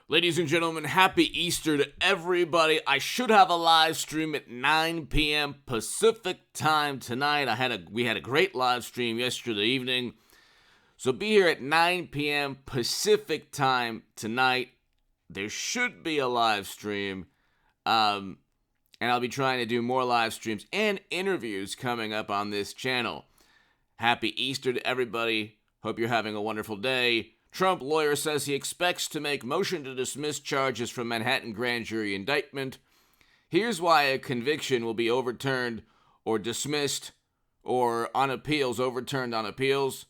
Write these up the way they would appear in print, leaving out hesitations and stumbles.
Ladies and gentlemen, happy Easter to everybody. I should have a live stream at 9 p.m. Pacific time tonight. We had a great live stream yesterday evening. So be here at 9 p.m. Pacific time tonight. There should be a live stream. And I'll be trying to do more live streams and interviews coming up on this channel. Happy Easter to everybody. Hope you're having a wonderful day. Trump lawyer says he expects to make motion to dismiss charges from Manhattan grand jury indictment. Here's why a conviction will be overturned or dismissed or on appeals, overturned on appeals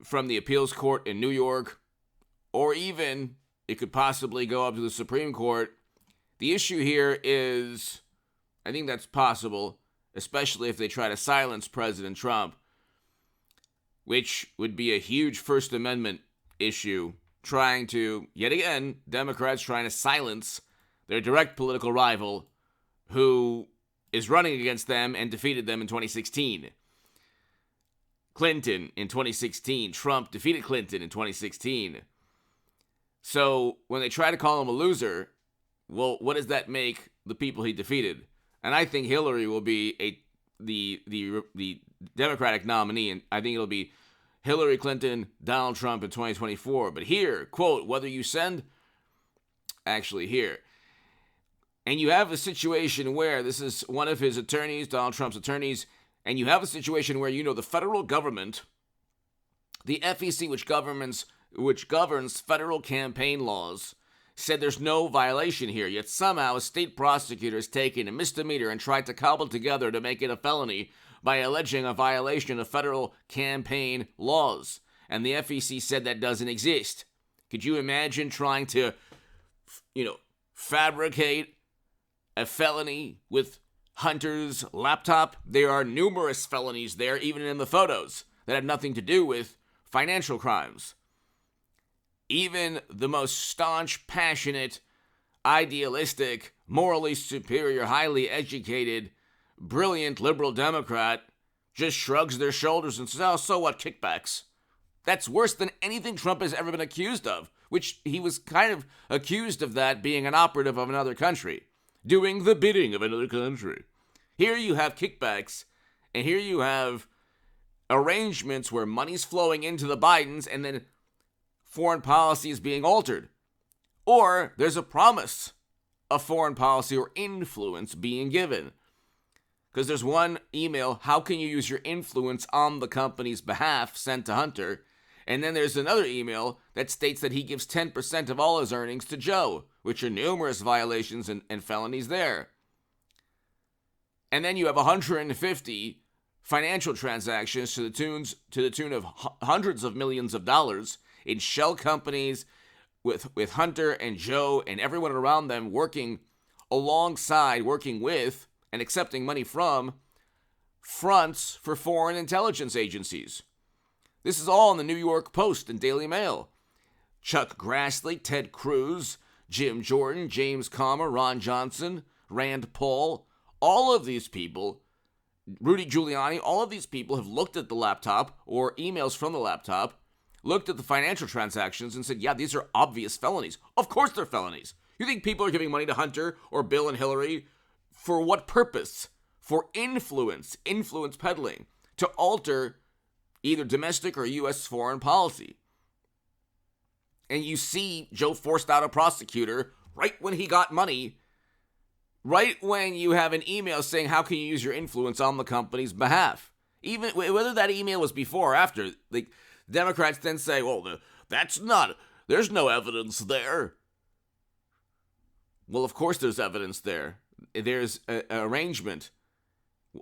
from the appeals court in New York, or even it could possibly go up to the Supreme Court. The issue here is, I think that's possible, especially if they try to silence President Trump, which would be a huge First Amendment issue, trying to, yet again, Democrats trying to silence their direct political rival who is running against them and defeated them in 2016. Clinton in 2016. Trump defeated Clinton in 2016. So when they try to call him a loser, well, what does that make the people he defeated? And I think Hillary will be the Democratic nominee, and I think it'll be Hillary Clinton, Donald Trump in 2024. But here, quote, whether you send, actually here, and you have a situation where this is one of his attorneys, Donald Trump's attorneys, and you have a situation where, the federal government, the FEC, which governs federal campaign laws, said there's no violation here, yet somehow a state prosecutor has taken a misdemeanor and tried to cobble together to make it a felony by alleging a violation of federal campaign laws. And the FEC said that doesn't exist. Could you imagine trying to, fabricate a felony with Hunter's laptop? There are numerous felonies there, even in the photos, that have nothing to do with financial crimes. Even the most staunch, passionate, idealistic, morally superior, highly educated, brilliant liberal Democrat just shrugs their shoulders and says, oh, so what, kickbacks? That's worse than anything Trump has ever been accused of, which he was kind of accused of that being an operative of another country, doing the bidding of another country. Here you have kickbacks, and here you have arrangements where money's flowing into the Bidens and then foreign policy is being altered. Or there's a promise of foreign policy or influence being given. Because there's one email, how can you use your influence on the company's behalf, sent to Hunter. And then there's another email that states that he gives 10% of all his earnings to Joe, which are numerous violations and felonies there. And then you have 150 financial transactions to the tune of hundreds of millions of dollars in shell companies with Hunter and Joe and everyone around them working with, and accepting money from fronts for foreign intelligence agencies. This is all in the New York Post and Daily Mail. Chuck Grassley, Ted Cruz, Jim Jordan, James Comer, Ron Johnson, Rand Paul, all of these people, Rudy Giuliani, all of these people have looked at the laptop or emails from the laptop, looked at the financial transactions and said, yeah, these are obvious felonies. Of course they're felonies. You think people are giving money to Hunter or Bill and Hillary for what purpose? For influence peddling, to alter either domestic or U.S. foreign policy. And you see Joe forced out a prosecutor right when he got money, right when you have an email saying, how can you use your influence on the company's behalf? Even whether that email was before or after, the Democrats then say, well, there's no evidence there. Well, of course there's evidence there. There's an arrangement.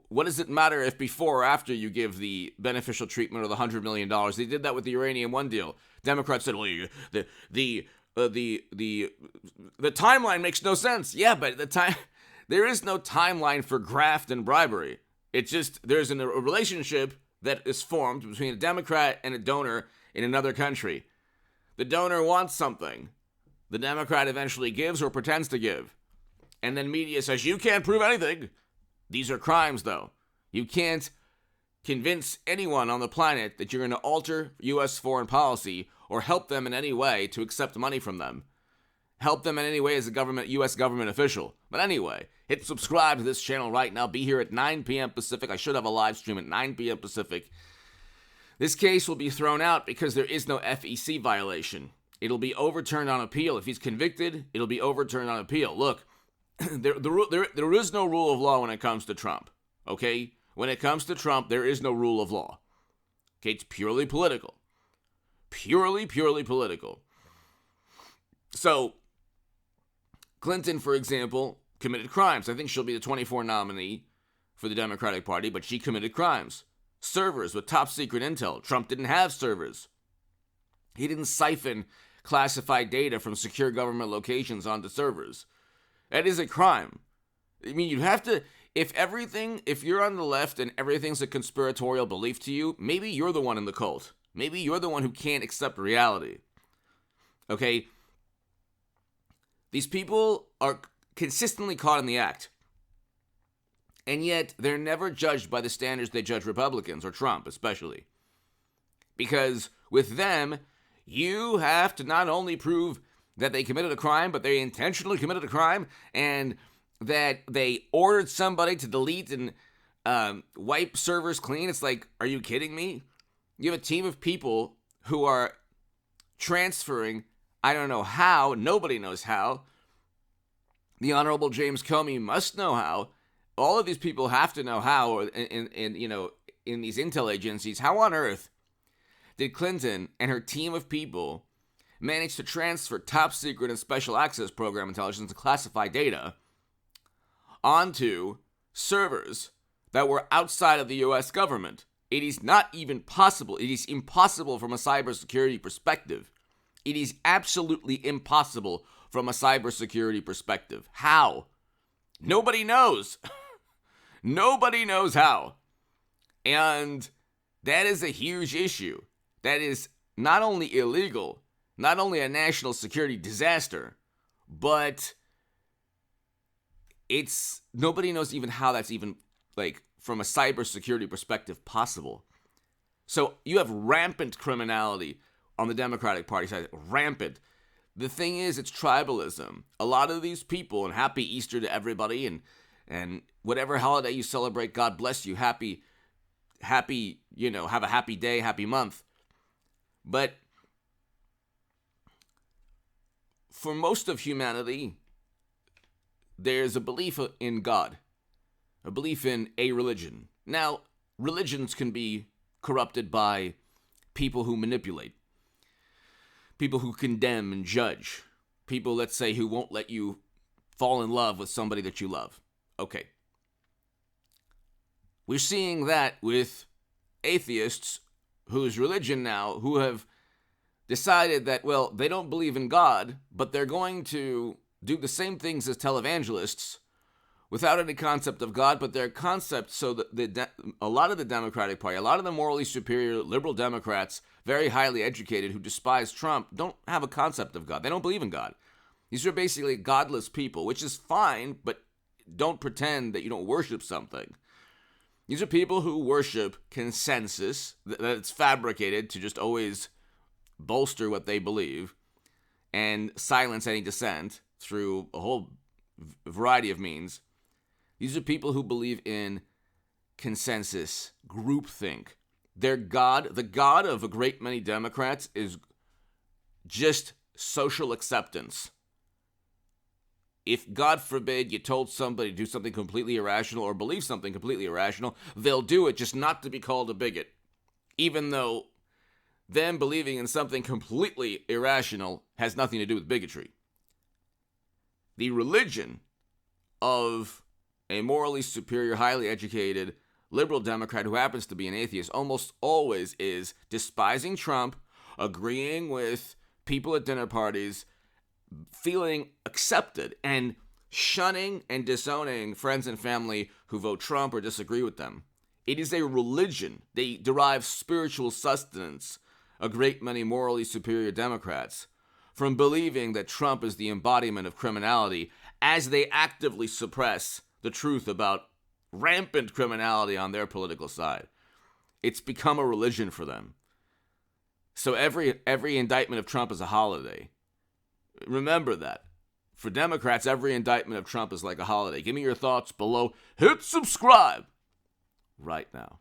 What does it matter if before or after you give the beneficial treatment of the $100 million? They did that with the Uranium One deal. Democrats said, well, the timeline makes no sense. Yeah, but there is no timeline for graft and bribery. It's just there's a relationship that is formed between a Democrat and a donor in another country. The donor wants something. The Democrat eventually gives or pretends to give. And then media says, you can't prove anything. These are crimes, though. You can't convince anyone on the planet that you're going to alter U.S. foreign policy or help them in any way to accept money from them. Help them in any way as a U.S. government official. But anyway, hit subscribe to this channel right now. Be here at 9 p.m. Pacific. I should have a live stream at 9 p.m. Pacific. This case will be thrown out because there is no FEC violation. It'll be overturned on appeal. If he's convicted, it'll be overturned on appeal. Look, there is no rule of law when it comes to Trump, okay? When it comes to Trump, there is no rule of law. Okay, it's purely political. Purely political. So, Clinton, for example, committed crimes. I think she'll be the 24 nominee for the Democratic Party, but she committed crimes. Servers with top secret intel. Trump didn't have servers. He didn't siphon classified data from secure government locations onto servers. That is a crime. I mean, you have to, if you're on the left and everything's a conspiratorial belief to you, maybe you're the one in the cult. Maybe you're the one who can't accept reality. Okay? These people are consistently caught in the act. And yet, they're never judged by the standards they judge Republicans, or Trump especially. Because with them, you have to not only prove that they committed a crime, but they intentionally committed a crime, and that they ordered somebody to delete and wipe servers clean. It's like, are you kidding me? You have a team of people who are transferring, I don't know how, nobody knows how. The Honorable James Comey must know how. All of these people have to know how, in these intel agencies. How on earth did Clinton and her team of people manage to transfer top secret and special access program intelligence and classified data onto servers that were outside of the U.S. government? It is not even possible. It is impossible from a cybersecurity perspective. It is absolutely impossible from a cybersecurity perspective. How? Nobody knows. Nobody knows how. And that is a huge issue. That is not only illegal, not only a national security disaster, but nobody knows even how that's even, like, from a cybersecurity perspective possible. So you have rampant criminality on the Democratic Party side. Rampant. The thing is, it's tribalism. A lot of these people, and happy Easter to everybody, and whatever holiday you celebrate, God bless you. Happy, have a happy day, happy month. But for most of humanity, there's a belief in God, a belief in a religion. Now, religions can be corrupted by people who manipulate, people who condemn and judge, people, let's say, who won't let you fall in love with somebody that you love. Okay. We're seeing that with atheists whose religion now, who have decided that, well, they don't believe in God, but they're going to do the same things as televangelists without any concept of God, but their concept, so that a lot of the Democratic Party, a lot of the morally superior liberal Democrats, very highly educated, who despise Trump, don't have a concept of God. They don't believe in God. These are basically godless people, which is fine, but don't pretend that you don't worship something. These are people who worship consensus, that it's fabricated to just always bolster what they believe and silence any dissent through a whole variety of means. These are people who believe in consensus, groupthink. Their God, the God of a great many Democrats, is just social acceptance. If, God forbid, you told somebody to do something completely irrational or believe something completely irrational, they'll do it just not to be called a bigot. Even though them believing in something completely irrational has nothing to do with bigotry. The religion of a morally superior, highly educated, liberal Democrat who happens to be an atheist almost always is despising Trump, agreeing with people at dinner parties, feeling accepted, and shunning and disowning friends and family who vote Trump or disagree with them. It is a religion. They derive spiritual sustenance, a great many morally superior Democrats, from believing that Trump is the embodiment of criminality, as they actively suppress the truth about rampant criminality on their political side. It's become a religion for them. So every indictment of Trump is a holiday. Remember that. For Democrats, every indictment of Trump is like a holiday. Give me your thoughts below. Hit subscribe right now.